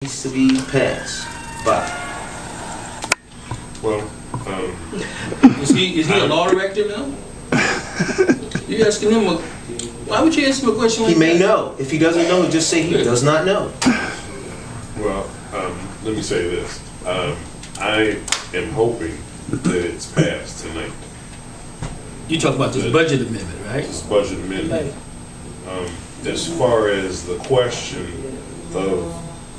needs to be passed by? Well, Is he a law director now? You asking him why would you ask him a question like He that? may know. If he doesn't know, just say he does not know. well, let me say this. I am hoping that it's passed tonight. You talk about this budget amendment, right? This budget amendment. As far as the question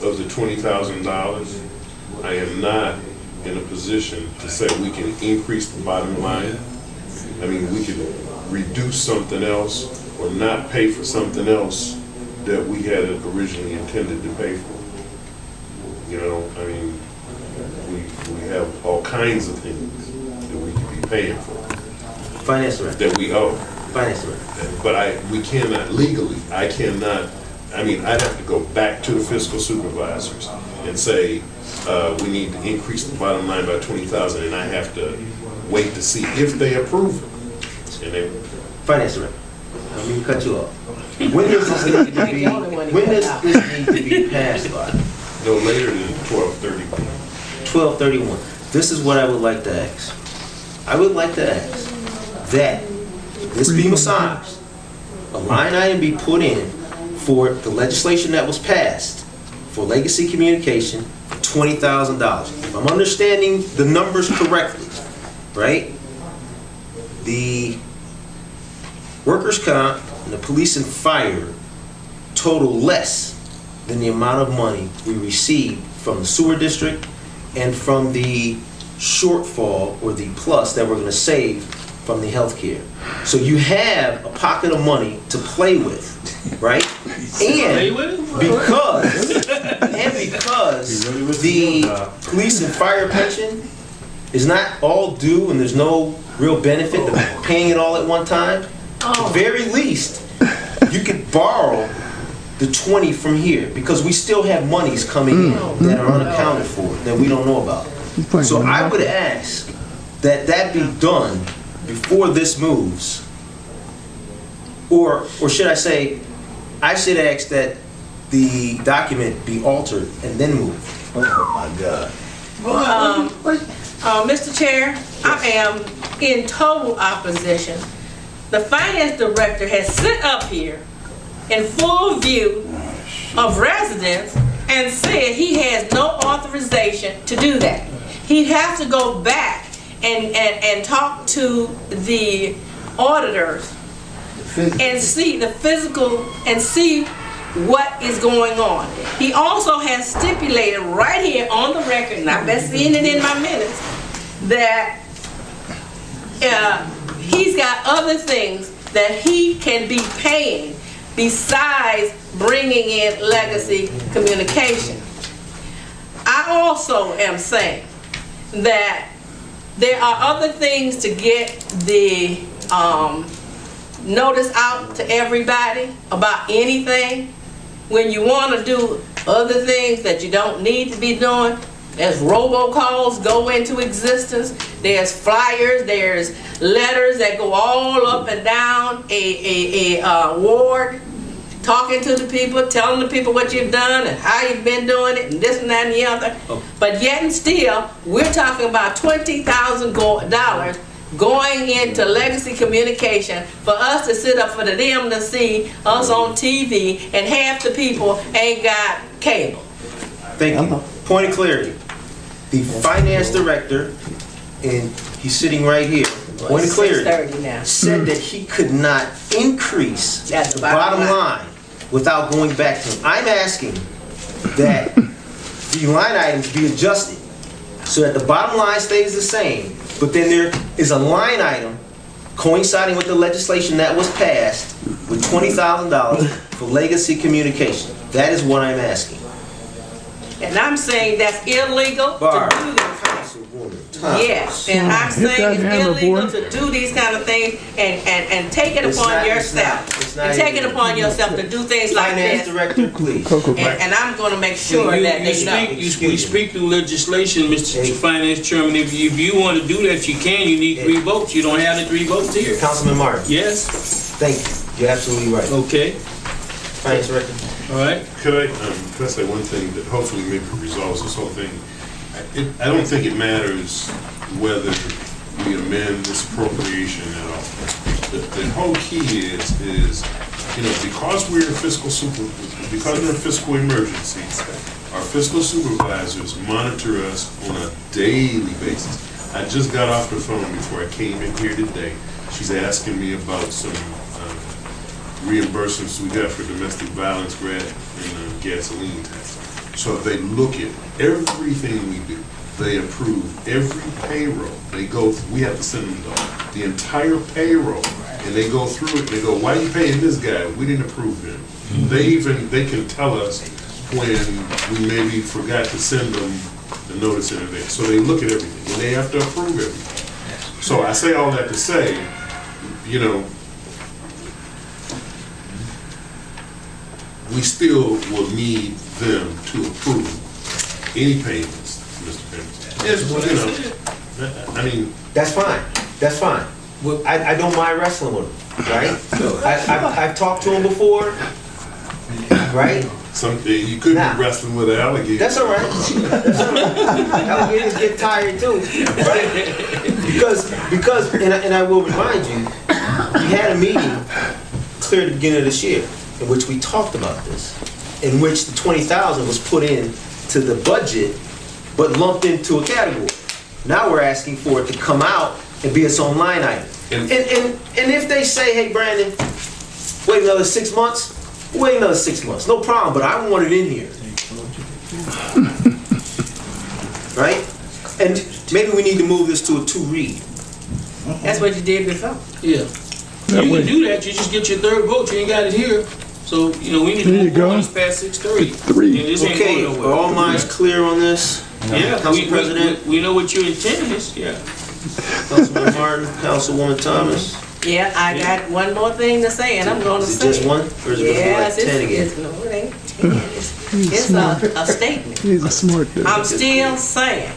of the $20,000, I am not in a position to say we can increase the bottom line. I mean, we can reduce something else or not pay for something else that we had originally intended to pay for. You know, I mean, we have all kinds of things that we could be paying for. Finance director. That we owe. Finance director. But we cannot legally, I'd have to go back to the fiscal supervisors and say, we need to increase the bottom line by 20,000, and I have to wait to see if they approve it. And they, Finance director. I mean, cut you off. When does this need to be passed by? no later than 12/30. 12/31. This is what I would like to ask. I would like to ask that this be massaged, a line item be put in for the legislation that was passed for legacy communication, $20,000. If I'm understanding the numbers correctly, right? The workers' comp and the police and fire total less than the amount of money we received from the sewer district and from the shortfall or the plus that we're going to save from the health care. So you have a pocket of money to play with, right? And because the police and fire pension is not all due and there's no real benefit to paying it all at one time, at the very least, you could borrow the 20 from here because we still have monies coming in that are unaccounted for that we don't know about. So I would ask that that be done before this moves, or should I say, I should ask that the document be altered and then moved. Oh my God. Mr. Chair, I am in total opposition. The finance director has sit up here in full view of residents and said he has no authorization to do that. He'd have to go back and talk to the auditors and see the physical and see what is going on. He also has stipulated right here on the record, and I've been seeing it in my minutes, that he's got other things that he can be paying besides bringing in legacy communication. I also am saying that there are other things to get the notice out to everybody about anything. When you want to do other things that you don't need to be doing, there's robocalls go into existence, there's flyers, there's letters that go all up and down a ward, talking to the people, telling the people what you've done and how you've been doing it and this and that and the other. But yet and still, we're talking about $20,000 going into legacy communication for us to sit up for them to see us on TV, and half the people ain't got cable. Thank you. Point of clarity. The finance director, and he's sitting right here, point of clarity, said that he could not increase the bottom line without going back to him. I'm asking that the line items be adjusted so that the bottom line stays the same, but then there is a line item coinciding with the legislation that was passed with $20,000 for legacy communication. That is what I'm asking. And I'm saying that's illegal to do this. Yes, and I'm saying it's illegal to do these kind of things and take it upon yourself. And take it upon yourself to do things like this. Finance director, please. And I'm going to make sure that they know. We speak through legislation, Mr. Finance Chairman. If you want to do that, you can. You need 3 votes. You don't have the 3 votes here. Councilman Martin. Yes? Thank you. You're absolutely right. Okay. Finance director. All right? Could I say one thing that hopefully maybe resolves this whole thing? I don't think it matters whether we amend this appropriation at all. The whole key is, you know, because we're in fiscal emergency, our fiscal supervisors monitor us on a daily basis. I just got off the phone before I came in here today. She's asking me about some reimbursements we got for domestic violence grant and gasoline tax. So they look at everything we do. They approve every payroll. We have to send them the entire payroll, and they go through it. They go, "Why are you paying this guy? We didn't approve him." They can tell us when we maybe forgot to send them the notice in advance. So they look at everything, and they have to approve everything. So I say all that to say, you know, we still will need them to approve any payments, Mr. Pence. Yes, you know, I mean, That's fine. That's fine. I don't mind wrestling with him, right? I've talked to him before, right? you could Nah. be wrestling with an alligator. That's all right. That's all right. Alligators get tired too, right? Because, and I will remind you, we had a meeting clear at the beginning of this year in which we talked about this, in which the 20,000 was put in to the budget, but lumped into a category. Now we're asking for it to come out and be its own line item. And if they say, "Hey, Brandon, wait another 6 months," wait another 6 months, no problem. But I want it in here, right? And maybe we need to move this to a 2-read. That's what you did before. Yeah. You can do that, you just get your third vote, you ain't got it here. So, you know, we need to There you move go. on, it's past 6:30. 3. And this ain't Okay, going are nowhere. all minds clear on this? Yeah, Council President, we know what your intent is, yeah. Councilman Martin, Councilwoman Thomas. Yeah, I got one more thing to say, and I'm gonna Is it say just one, or is it gonna be Yes, like 10 again? no, it ain't 10. It's a statement. He's a smart dude. I'm still saying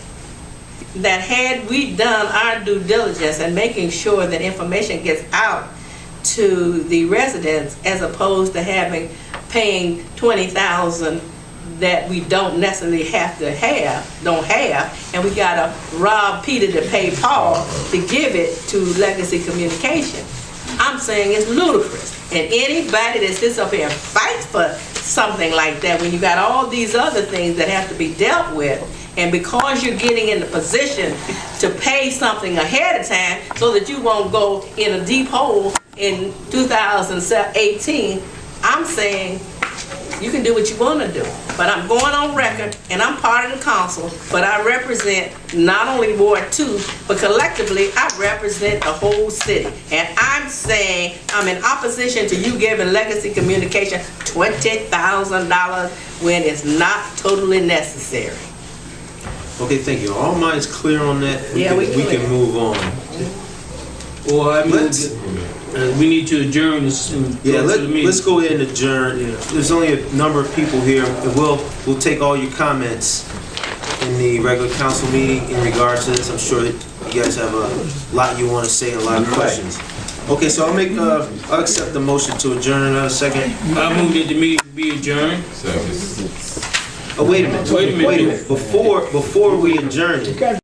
that had we done our due diligence and making sure that information gets out to the residents as opposed to paying 20,000 that we don't necessarily don't have, and we gotta rob Peter to pay Paul to give it to Legacy Communication. I'm saying it's ludicrous. And anybody that sits up here and fights for something like that, when you got all these other things that have to be dealt with, and because you're getting in the position to pay something ahead of time so that you won't go in a deep hole in 2018, I'm saying you can do what you want to do. But I'm going on record, and I'm part of the council, but I represent not only Ward 2, but collectively I represent the whole city. And I'm saying I'm in opposition to you giving Legacy Communication $20,000 when it's not totally necessary. Okay, thank you. All minds clear on that? Yeah, we can clear. move on. Or I mean, Let's- we need to adjourn this and Yeah, go to the meeting. let's go ahead and adjourn. There's only a number of people here. We'll take all your comments in the regular council meeting in regards to this. I'm sure that you guys have a lot you want to say and a lot of questions. Okay, so I'll accept the motion to adjourn. Another second. I move that the meeting be adjourned. Oh, wait a minute. Wait a minute. Before we adjourn it,